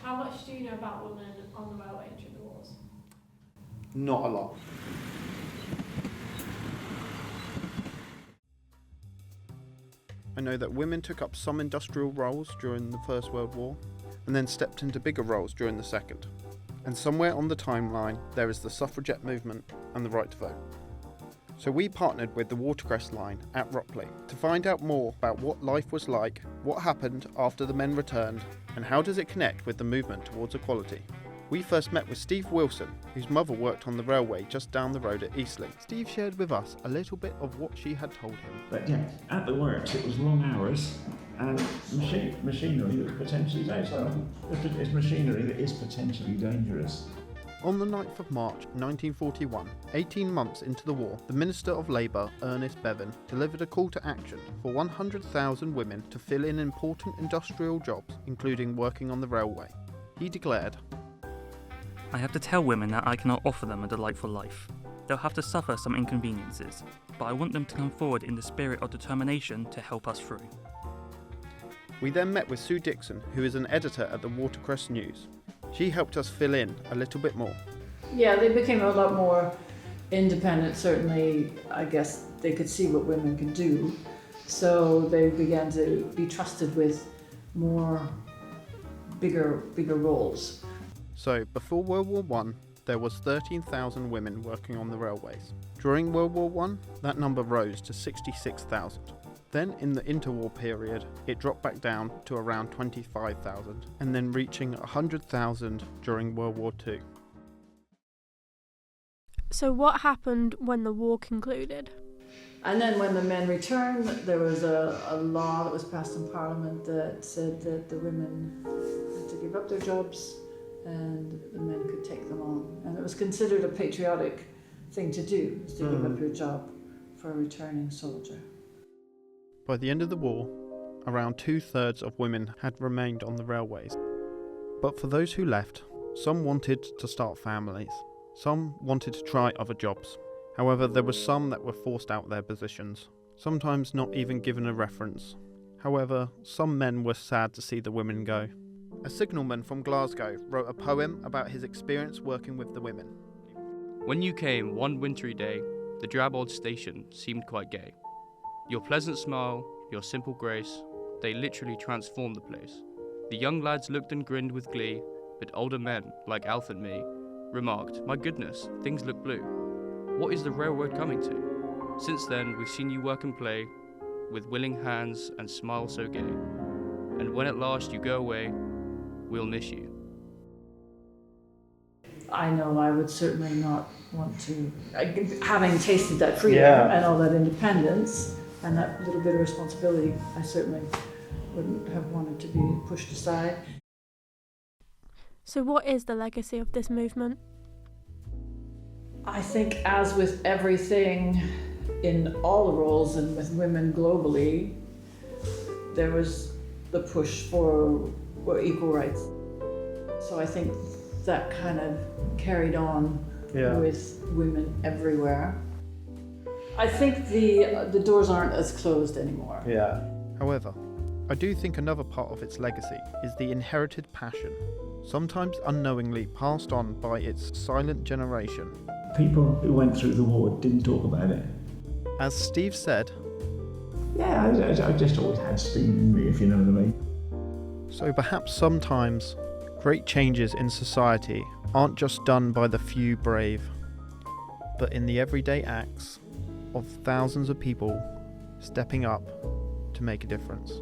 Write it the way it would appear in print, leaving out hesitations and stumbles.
How much do you know about women on the railway during the wars? Not a lot. I know that women took up some industrial roles during the First World War and then stepped into bigger roles during the Second. And somewhere on the timeline there is the suffragette movement and the right to vote. So we partnered with the Watercress Line at Ropley to find out more about what life was like, what happened after the men returned, and how does it connect with the movement towards equality. We first met with Steve Wilson, whose mother worked on the railway just down the road at Eastleigh. Steve shared with us a little bit of what she had told him. But yeah, at the works it was long hours and machinery that was potentially dangerous. It's machinery that is potentially dangerous. On the 9th of March 1941, 18 months into the war, the Minister of Labour, Ernest Bevin, delivered a call to action for 100,000 women to fill in important industrial jobs, including working on the railway. He declared, I have to tell women that I cannot offer them a delightful life. They'll have to suffer some inconveniences, but I want them to come forward in the spirit of determination to help us through. We then met with Sue Dixon, who is an editor at the Watercress News. She helped us fill in a little bit more. Yeah, they became a lot more independent. Certainly, I guess they could see what women could do. So they began to be trusted with bigger roles. So, before World War I, there was 13,000 women working on the railways. During World War I, that number rose to 66,000. Then, in the interwar period, it dropped back down to around 25,000, and then reaching 100,000 during World War II. So what happened when the war concluded? And then when the men returned, there was a law that was passed in Parliament that said that the women had to give up their jobs and the men could take them on. And it was considered a patriotic thing to do, is to give up your job for a returning soldier. By the end of the war, around 2/3 of women had remained on the railways. But for those who left, some wanted to start families, some wanted to try other jobs. However, there were some that were forced out of their positions, sometimes not even given a reference. However, some men were sad to see the women go. A signalman from Glasgow wrote a poem about his experience working with the women. When you came one wintry day, the drab old station seemed quite gay. Your pleasant smile, your simple grace, they literally transformed the place. The young lads looked and grinned with glee, but older men, like Alf and me, remarked, my goodness, things look blue. What is the railroad coming to? Since then, we've seen you work and play, with willing hands and smiles so gay. And when at last you go away, we'll miss you. I know I would certainly not want to, having tasted that freedom and all that independence and that little bit of responsibility, I certainly wouldn't have wanted to be pushed aside. So what is the legacy of this movement? I think, as with everything in all the roles and with women globally, there was the push for equal rights. So I think that kind of carried on with women everywhere. I think the doors aren't as closed anymore. However, I do think another part of its legacy is the inherited passion, sometimes unknowingly passed on by its silent generation. People who went through the war didn't talk about it. As Steve said, I just always had steam in me, if you know what I mean. so perhaps sometimes great changes in society aren't just done by the few brave, but in the everyday acts of thousands of people stepping up to make a difference.